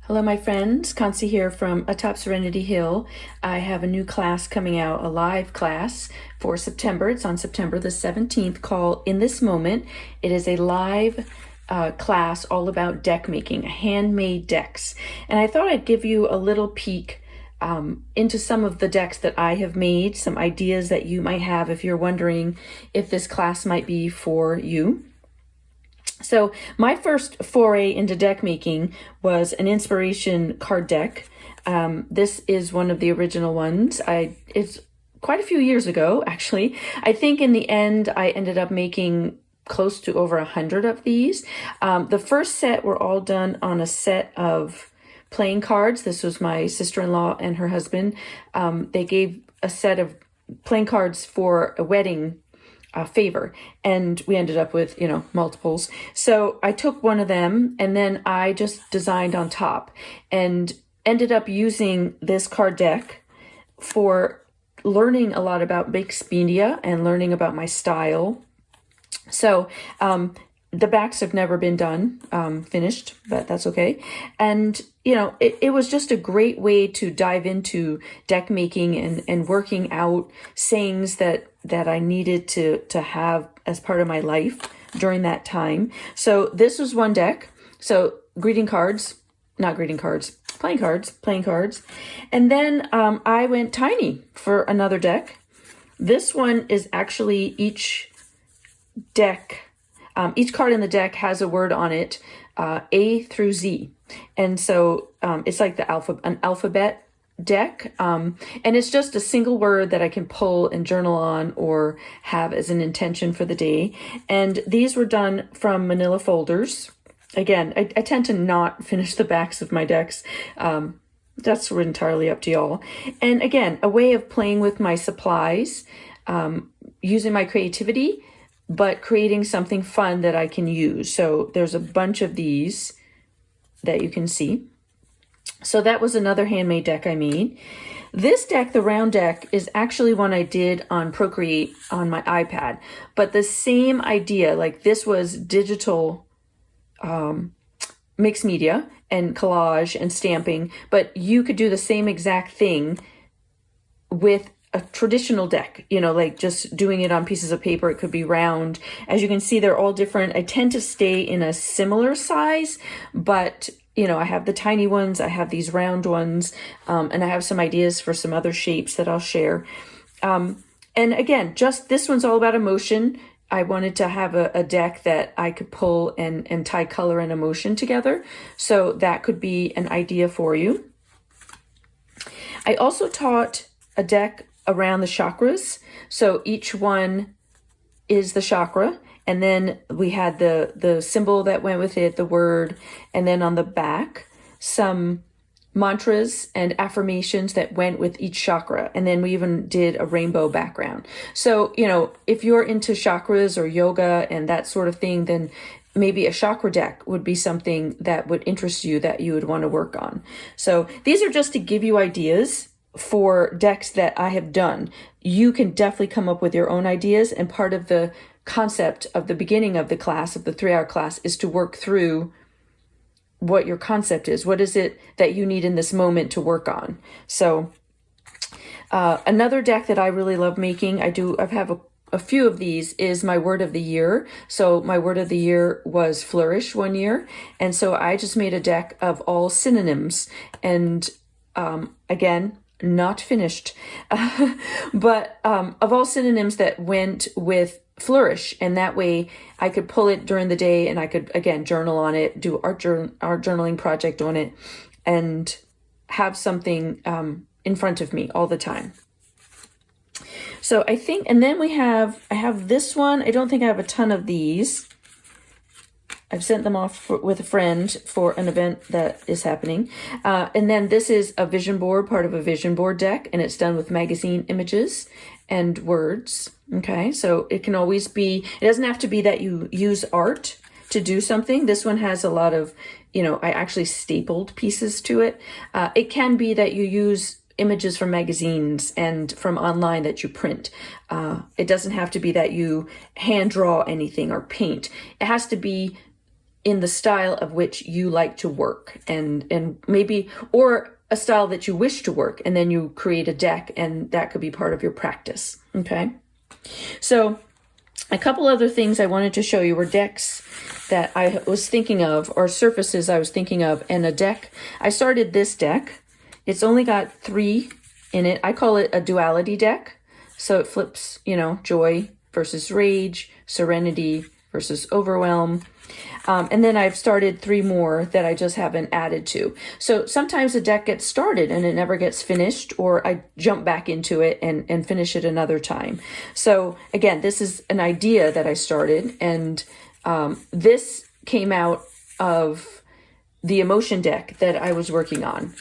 Hello, my friends. Concy here from Atop Serenity Hill. I have a new class coming out, a live class for September. It's on September the 17th called In This Moment. It is a live class all about deck making, handmade decks. And I thought I'd give you a little peek into some of the decks that I have made, some ideas that you might have if you're wondering if this class might be for you. So my first foray into deck making was an inspiration card deck. This is one of the original ones. It's quite a few years ago, actually. I think in the end, I ended up making close to over 100 of these. The first set were all done on a set of playing cards. This was my sister-in-law and her husband. They gave a set of playing cards for a wedding favor, and we ended up with multiples. So I took one of them and then I just designed on top and ended up using this card deck for learning a lot about mixed media and learning about my style. So the backs have never been done, finished, but that's okay. And, it was just a great way to dive into deck making and working out sayings that I needed to have as part of my life during that time. So this was one deck. So playing cards. And then I went tiny for another deck. This one is actually each card in the deck has a word on it, A through Z. And so it's like an alphabet deck. And it's just a single word that I can pull and journal on or have as an intention for the day. And these were done from manila folders. Again, I tend to not finish the backs of my decks. That's entirely up to y'all. And again, a way of playing with my supplies, using my creativity, but creating something fun that I can use. So there's a bunch of these that you can see. So that was another handmade deck I made. This deck, the round deck, is actually one I did on Procreate on my iPad. But the same idea, like this was digital mixed media and collage and stamping, but you could do the same exact thing with a traditional deck, like just doing it on pieces of paper. It could be round. As you can see, they're all different. I tend to stay in a similar size, but I have the tiny ones, I have these round ones, and I have some ideas for some other shapes that I'll share. And again, just this one's all about emotion. I wanted to have a deck that I could pull and tie color and emotion together. So that could be an idea for you. I also taught a deck around the chakras. So each one is the chakra. And then we had the symbol that went with it, the word, and then on the back, some mantras and affirmations that went with each chakra. And then we even did a rainbow background. So, if you're into chakras or yoga and that sort of thing, then maybe a chakra deck would be something that would interest you, that you would want to work on. So these are just to give you ideas for decks that I have done. You can definitely come up with your own ideas, and part of the concept of the beginning of the class, of the 3-hour class, is to work through what your concept is. What is it that you need in this moment to work on? So another deck that I really love making, I have a few of these, is my word of the year. So my word of the year was flourish one year. And so I just made a deck of all synonyms. And again, not finished, but of all synonyms that went with flourish. And that way I could pull it during the day and I could, again, journal on it, do our journaling project on it, and have something in front of me all the time. So I think, and then I have this one. I don't think I have a ton of these. I've sent them off with a friend for an event that is happening. And then this is a vision board, part of a vision board deck, and it's done with magazine images and words. Okay, so it can always be, it doesn't have to be that you use art to do something. This one has a lot of, I actually stapled pieces to it. It can be that you use images from magazines and from online that you print. It doesn't have to be that you hand draw anything or paint. It has to be in the style of which you like to work, and maybe, or a style that you wish to work, and then you create a deck, and that could be part of your practice. Okay. So a couple other things I wanted to show you were decks that I was thinking of, or surfaces I was thinking of, and a deck. I started this deck. It's only got 3 in it. I call it a duality deck. So it flips, joy versus rage, serenity versus overwhelm. And then I've started 3 more that I just haven't added to. So sometimes a deck gets started and it never gets finished, or I jump back into it and finish it another time. So again, this is an idea that I started, and this came out of the emotion deck that I was working on.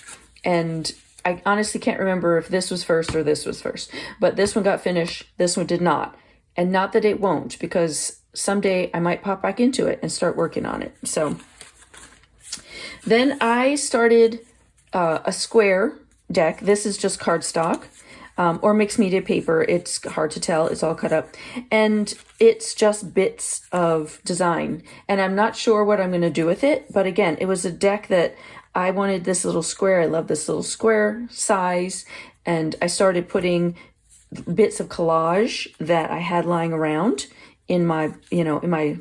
And I honestly can't remember if this was first or this was first, but this one got finished, this one did not. And not that it won't, because someday I might pop back into it and start working on it. So then I started a square deck. This is just cardstock or mixed media paper. It's hard to tell. It's all cut up. And it's just bits of design. And I'm not sure what I'm going to do with it. But again, it was a deck that I wanted this little square. I love this little square size. And I started putting bits of collage that I had lying around in my, in my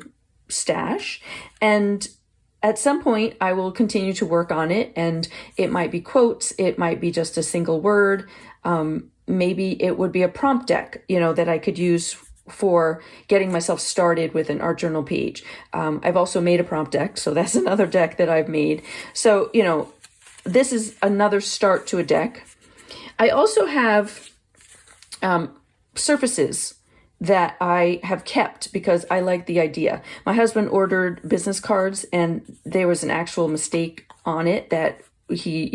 stash. And at some point I will continue to work on it, and it might be quotes. It might be just a single word. Maybe it would be a prompt deck, that I could use for getting myself started with an art journal page. I've also made a prompt deck. So that's another deck that I've made. So, this is another start to a deck. I also have surfaces that I have kept because I like the idea. My husband ordered business cards, and there was an actual mistake on it that he,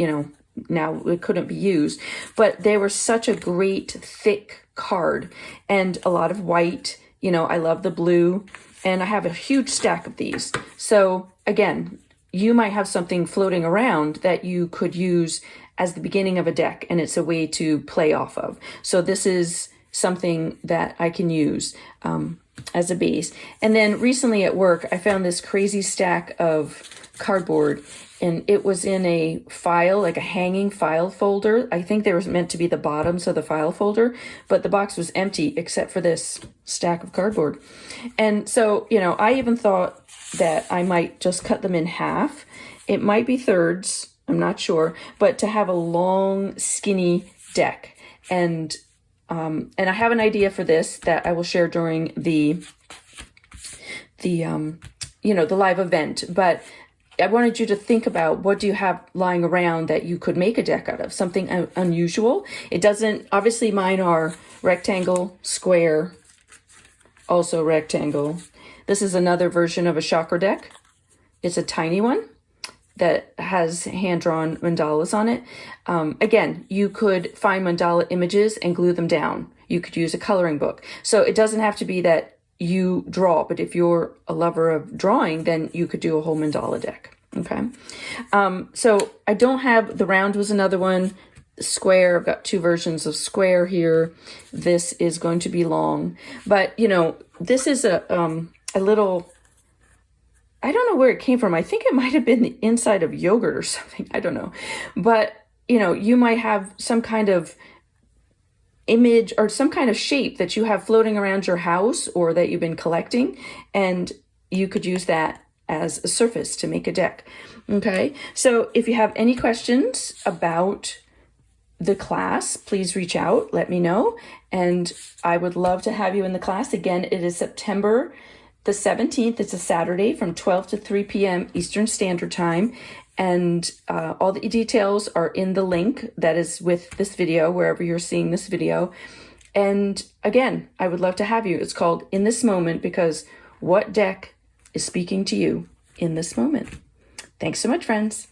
now it couldn't be used, but they were such a great thick card and a lot of white. I love the blue, and I have a huge stack of these. So again, you might have something floating around that you could use as the beginning of a deck, and it's a way to play off of. So this is something that I can use as a base. And then recently at work, I found this crazy stack of cardboard, and it was in a file, like a hanging file folder. I think they were meant to be the bottoms of the file folder, but the box was empty except for this stack of cardboard. And so, I even thought that I might just cut them in half. It might be thirds, I'm not sure, but to have a long, skinny deck. And I have an idea for this that I will share during the live event. But I wanted you to think about, what do you have lying around that you could make a deck out of? Something unusual. It doesn't, obviously mine are rectangle, square, also rectangle. This is another version of a chakra deck. It's a tiny one that has hand-drawn mandalas on it. Again, you could find mandala images and glue them down. You could use a coloring book. So it doesn't have to be that you draw, but if you're a lover of drawing, then you could do a whole mandala deck. Okay. So I don't have, the round was another one. Square, I've got 2 versions of square here. This is going to be long, but this is a little, I don't know where it came from. I think it might have been the inside of yogurt or something. I don't know. But, you might have some kind of image or some kind of shape that you have floating around your house or that you've been collecting, and you could use that as a surface to make a deck. Okay. So if you have any questions about the class, please reach out, let me know. And I would love to have you in the class. Again, it is September the 17th. It's a Saturday from 12 to 3 p.m. Eastern Standard Time. And all the details are in the link that is with this video, wherever you're seeing this video. And again, I would love to have you. It's called In This Moment, because what deck is speaking to you in this moment? Thanks so much, friends.